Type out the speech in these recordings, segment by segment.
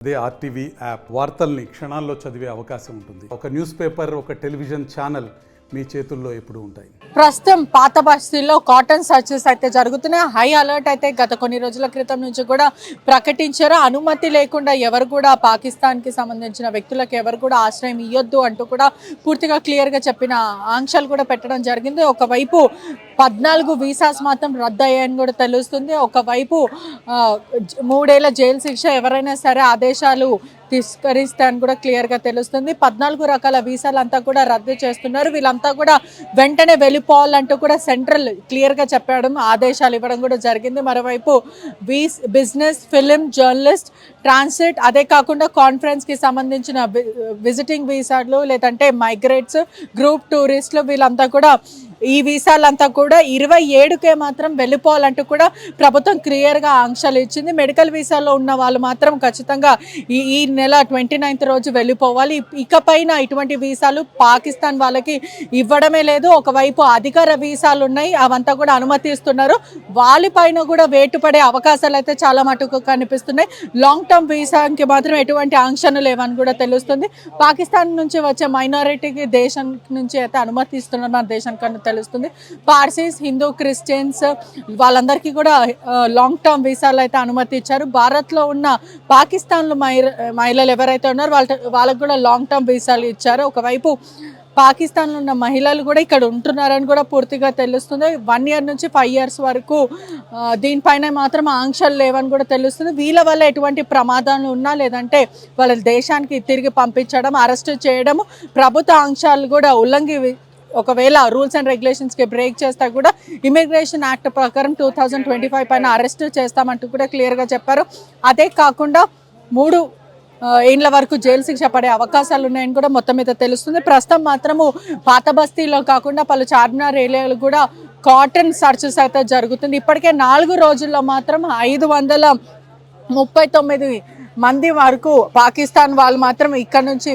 అదే RTV app వార్తల్ని క్షణాల్లో చదివే అవకాశం ఉంటుంది. ఒక న్యూస్ పేపర్, ఒక టెలివిజన్ ఛానల్ మీ చేతుల్లో ఎప్పుడు ఉంటాయి. ప్రస్తుతం పాత బస్తీలో కాటన్ సర్చెస్ అయితే జరుగుతున్నాయి. హై అలర్ట్ అయితే గత కొన్ని రోజుల క్రితం నుంచి కూడా ప్రకటించారు. అనుమతి లేకుండా ఎవరు కూడా పాకిస్తాన్కి సంబంధించిన వ్యక్తులకు ఎవరు కూడా ఆశ్రయం ఇవ్వద్దు అంటూ కూడా పూర్తిగా క్లియర్గా చెప్పిన ఆంక్షలు కూడా పెట్టడం జరిగింది. ఒకవైపు 14 వీసాస్ మాత్రం రద్దు అయ్యాయని కూడా తెలుస్తుంది. ఒకవైపు 3 ఏళ్ల జైలు శిక్ష ఎవరైనా సరే ఆదేశాలు తిరస్కరిస్తే అని కూడా క్లియర్గా తెలుస్తుంది. 14 రకాల వీసాలు అంతా కూడా రద్దు చేస్తున్నారు. వీళ్ళంతా కూడా వెంటనే వెళ్ళిపోవాలంటూ కూడా సెంట్రల్ క్లియర్గా చెప్పడం, ఆదేశాలు ఇవ్వడం కూడా జరిగింది. మరోవైపు బిజినెస్, ఫిలిం, జర్నలిస్ట్, ట్రాన్సిట్, అదే కాకుండా కాన్ఫరెన్స్కి సంబంధించిన విజిటింగ్ వీసాలు, లేదంటే మైగ్రేట్స్, గ్రూప్ టూరిస్టులు, వీళ్ళంతా కూడా ఈ వీసాలంతా కూడా 27కే మాత్రం వెళ్ళిపోవాలంటూ కూడా ప్రభుత్వం క్లియర్గా ఆంక్షలు ఇచ్చింది. మెడికల్ వీసాలో ఉన్న వాళ్ళు మాత్రం ఖచ్చితంగా ఈ నెల 29th రోజు వెళ్ళిపోవాలి. ఇకపైన ఇటువంటి వీసాలు పాకిస్తాన్ వాళ్ళకి ఇవ్వడమే లేదు. ఒకవైపు అధికార వీసాలు ఉన్నాయి, అవంతా కూడా అనుమతిస్తున్నారు. వాళ్ళపైన కూడా వేటు పడే అవకాశాలు అయితే చాలా మటుకు కనిపిస్తున్నాయి. లాంగ్ టర్మ్ వీసాకి మాత్రం ఎటువంటి ఆంక్షలు లేవని కూడా తెలుస్తుంది. పాకిస్తాన్ నుంచి వచ్చే మైనారిటీకి దేశం నుంచి అయితే అనుమతిస్తున్నారు మన దేశానికి తెలుస్తుంది. పార్సీస్, హిందూ, క్రిస్టియన్స్ వాళ్ళందరికీ కూడా లాంగ్ టర్మ్ వీసాలు అయితే అనుమతి ఇచ్చారు. భారత్లో ఉన్న పాకిస్తాన్లో మహిళలు ఎవరైతే ఉన్నారో వాళ్ళకు కూడా లాంగ్ టర్మ్ వీసాలు ఇచ్చారు. ఒకవైపు పాకిస్తాన్లో ఉన్న మహిళలు కూడా ఇక్కడ ఉంటున్నారని కూడా పూర్తిగా తెలుస్తుంది. 1 year నుంచి 5 years వరకు దీనిపైన మాత్రం ఆంక్షలు లేవని కూడా తెలుస్తుంది. వీళ్ళ వల్ల ఎటువంటి ప్రమాదాలు ఉన్నా, లేదంటే వాళ్ళ దేశానికి తిరిగి పంపించడం, అరెస్ట్ చేయడం, ప్రభుత్వ ఆంక్షలు కూడా ఒకవేళ రూల్స్ అండ్ రెగ్యులేషన్స్కి బ్రేక్ చేస్తా కూడా ఇమిగ్రేషన్ యాక్ట్ ప్రకారం 2025 పైన అరెస్ట్ చేస్తామంటూ కూడా క్లియర్గా చెప్పారు. అదే కాకుండా 3 ఏళ్ల వరకు జైలు శిక్ష పడే అవకాశాలు ఉన్నాయని కూడా మొత్తం మీద తెలుస్తుంది. ప్రస్తుతం మాత్రము పాత బస్తీలో కాకుండా పలు చార్మినార్ ఏరియాలు కూడా కాటన్ సర్చెస్ అయితే జరుగుతుంది. ఇప్పటికే 4 రోజుల్లో మాత్రం 539 మంది వరకు పాకిస్తాన్ వాళ్ళు మాత్రం ఇక్కడ నుంచి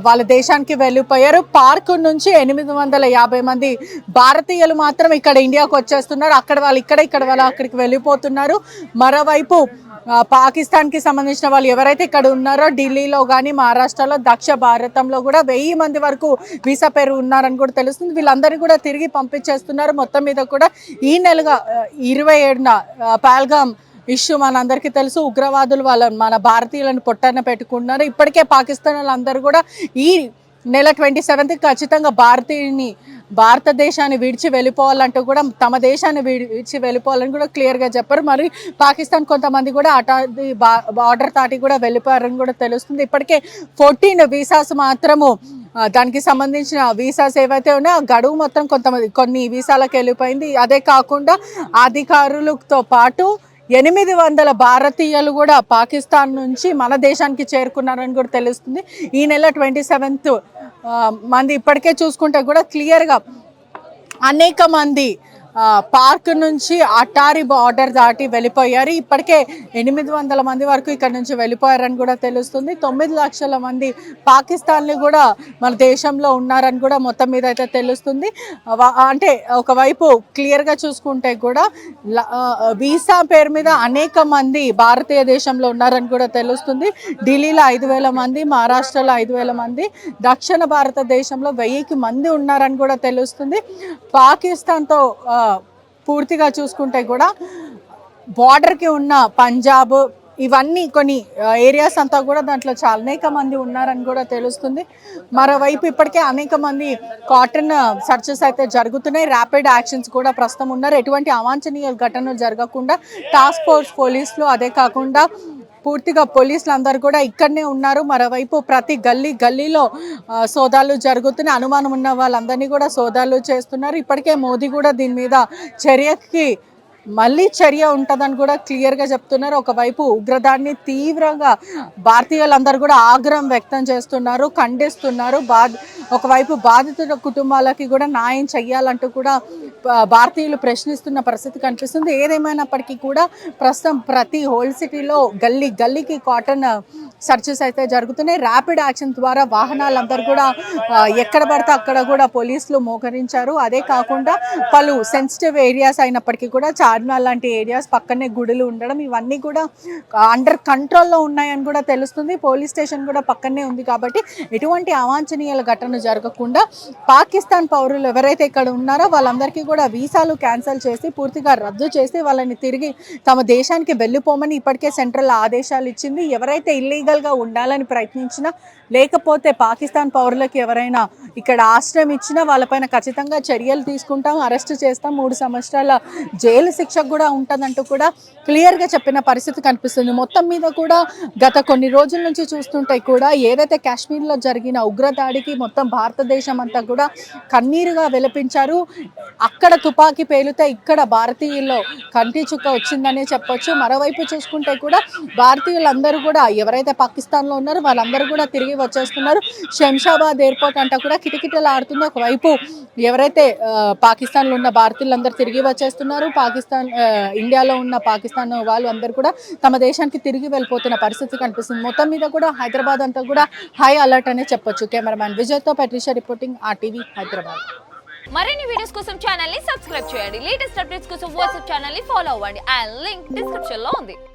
వాళ్ళ దేశానికి వెళ్ళిపోయారు. పార్క్ నుంచి 850 మంది భారతీయులు మాత్రం ఇక్కడ ఇండియాకు వచ్చేస్తున్నారు. అక్కడ వాళ్ళు ఇక్కడ వాళ్ళు అక్కడికి వెళ్ళిపోతున్నారు. మరోవైపు పాకిస్తాన్కి సంబంధించిన వాళ్ళు ఎవరైతే ఇక్కడ ఉన్నారో ఢిల్లీలో కానీ మహారాష్ట్రలో, దక్షిణ భారతంలో కూడా 1000 మంది వరకు వీసా పేరు ఉన్నారని కూడా తెలుస్తుంది. వీళ్ళందరినీ కూడా తిరిగి పంపించేస్తున్నారు. మొత్తం మీద కూడా ఈ నెలగా 27న పహల్గామ్ ఇష్యూ మనందరికీ తెలుసు. ఉగ్రవాదులు మన భారతీయులను పొట్టన పెట్టుకున్నారు. ఇప్పటికే పాకిస్తాన్ వాళ్ళందరూ కూడా ఈ నెల 27కి ఖచ్చితంగా భారతదేశాన్ని విడిచి వెళ్ళిపోవాలంటూ కూడా తమ దేశాన్ని విడిచి వెళ్ళిపోవాలని కూడా క్లియర్గా చెప్పారు. మరి పాకిస్తాన్ కొంతమంది కూడా బార్డర్ దాటి కూడా వెళ్ళిపోయారని కూడా తెలుస్తుంది. ఇప్పటికే 14 వీసాస్ మాత్రము దానికి సంబంధించిన వీసాస్ ఏవైతే ఉన్నాయో ఆ గడువు మొత్తం కొన్ని వీసాలకు వెళ్ళిపోయింది. అదే కాకుండా అధికారులతో పాటు 800 భారతీయులు కూడా పాకిస్తాన్ నుంచి మన దేశానికి చేరుకున్నారని కూడా తెలుస్తుంది. ఈ నెల 27th మంది ఇప్పటికే చూసుకుంటే కూడా క్లియర్గా అనేక మంది పార్క్ నుంచి అటారీ బార్డర్ దాటి వెళ్ళిపోయారు. ఇప్పటికే 800 మంది వరకు ఇక్కడ నుంచి వెళ్ళిపోయారని కూడా తెలుస్తుంది. 9 లక్షల మంది పాకిస్తాన్లు కూడా మన దేశంలో ఉన్నారని కూడా మొత్తం మీద అయితే తెలుస్తుంది. అంటే ఒకవైపు క్లియర్గా చూసుకుంటే కూడా వీసా పేరు మీద అనేక మంది భారతీయ దేశంలో ఉన్నారని కూడా తెలుస్తుంది. ఢిల్లీలో 5,000 మంది, మహారాష్ట్రలో 5,000 మంది, దక్షిణ భారతదేశంలో 1000 మంది ఉన్నారని కూడా తెలుస్తుంది. పాకిస్తాన్తో పూర్తిగా చూసుకుంటే కూడా బార్డర్కి ఉన్న పంజాబ్, ఇవన్నీ కొన్ని ఏరియాస్ అంతా కూడా దాంట్లో అనేక మంది ఉన్నారని కూడా తెలుస్తుంది. మరోవైపు ఇప్పటికే అనేక మంది కాటన్ సర్చెస్ అయితే జరుగుతున్నాయి. ర్యాపిడ్ యాక్షన్స్ కూడా ప్రస్తుతం ఉన్నారు. ఎటువంటి అవాంఛనీయ ఘటనలు జరగకుండా టాస్క్ ఫోర్స్ పోలీసులు, అదే కాకుండా పూర్తిగా పోలీసులు అందరూ కూడా ఇక్కడనే ఉన్నారు. మరోవైపు ప్రతి గల్లీలో సోదాలు జరుగుతున్నాయి. అనుమానం ఉన్న వాళ్ళందరినీ కూడా సోదాలు చేస్తున్నారు. ఇప్పటికే మోదీ కూడా దీని మీద మళ్ళీ చర్య ఉంటుందని కూడా క్లియర్గా చెప్తున్నారు. ఒకవైపు ఉగ్రదాడిని తీవ్రంగా భారతీయులందరూ కూడా ఆగ్రహం వ్యక్తం చేస్తున్నారు, ఖండిస్తున్నారు. ఒకవైపు బాధితుల కుటుంబాలకి కూడా న్యాయం చెయ్యాలంటూ కూడా భారతీయులు ప్రశ్నిస్తున్న పరిస్థితి కనిపిస్తుంది. ఏదేమైనప్పటికీ కూడా ప్రస్తుతం ప్రతి హోల్ సిటీలో గల్లీకి కాటన్ సెర్చెస్ అయితే జరుగుతున్నాయి. ర్యాపిడ్ యాక్షన్ ద్వారా వాహనాలందరూ కూడా ఎక్కడ పడితే అక్కడ కూడా పోలీసులు మోహరించారు. అదే కాకుండా పలు సెన్సిటివ్ ఏరియాస్ అయినప్పటికీ కూడా చార్మినార్ లాంటి ఏరియాస్ పక్కనే గుడులు ఉండడం ఇవన్నీ కూడా అండర్ కంట్రోల్లో ఉన్నాయని కూడా తెలుస్తుంది. పోలీస్ స్టేషన్ కూడా పక్కనే ఉంది కాబట్టి ఎటువంటి అవాంఛనీయ ఘటన జరగకుండా పాకిస్తాన్ పౌరులు ఎవరైతే ఇక్కడ ఉన్నారో వాళ్ళందరికీ కూడా వీసాలు క్యాన్సిల్ చేసి పూర్తిగా రద్దు చేసి వాళ్ళని తిరిగి తమ దేశానికి వెళ్ళిపోమని ఇప్పటికే సెంట్రల్ ఆదేశాలు ఇచ్చింది. ఎవరైతే ఇల్లీగల్గా ఉండాలని ప్రయత్నించినా లేకపోతే పాకిస్తాన్ పౌరులకు ఎవరైనా ఇక్కడ ఆశ్రయం ఇచ్చినా వాళ్ళపైన ఖచ్చితంగా చర్యలు తీసుకుంటాం, అరెస్ట్ చేస్తాం, 3 సంవత్సరాల జైలు శిక్ష కూడా ఉంటుందంటూ కూడా క్లియర్గా చెప్పిన పరిస్థితి కనిపిస్తుంది. మొత్తం మీద కూడా గత కొన్ని రోజుల నుంచి చూస్తుంటే కూడా ఏదైతే కాశ్మీర్లో జరిగిన ఉగ్రదాడికి మొత్తం భారతదేశం అంతా కూడా కన్నీరుగా విలపించారు. అక్కడ తుపాకీ పేలితే ఇక్కడ భారతీయుల్లో కంటి చుక్క వచ్చిందనే చెప్పొచ్చు. మరోవైపు చూసుకుంటే కూడా భారతీయులందరూ కూడా ఎవరైతే పాకిస్తాన్లో ఉన్నారో వాళ్ళందరూ కూడా తిరిగి వచ్చేస్తున్నారు. శంషాబాద్ ఎయిర్పోర్ట్ అంతా కూడా కిటకిటలు ఆడుతుంది. ఒకవైపు ఎవరైతే పాకిస్తాన్లో ఉన్న భారతీయులందరూ తిరిగి వచ్చేస్తున్నారు. ఇండియాలో ఉన్న పాకిస్తాన్ వాళ్ళు అందరూ కూడా తమ దేశానికి తిరిగి వెళ్ళిపోతున్న పరిస్థితి కనిపిస్తుంది. మొత్తం మీద కూడా హైదరాబాద్ అంతా కూడా హై అలర్ట్ అనే చెప్పొచ్చు. Cameraman విజయ్తో పెట్రిషా reporting RTV Hyderabad. మరిన్ని వీడియోస్ కోసం ఛానల్ ని సబ్స్క్రైబ్ చేయండి. లేటెస్ట్ అప్డేట్స్ కోసం వాట్సాప్ ఛానల్ ని ఫాలో అవ్వండి. ఆ లింక్ డిస్క్రిప్షన్ లో ఉంది.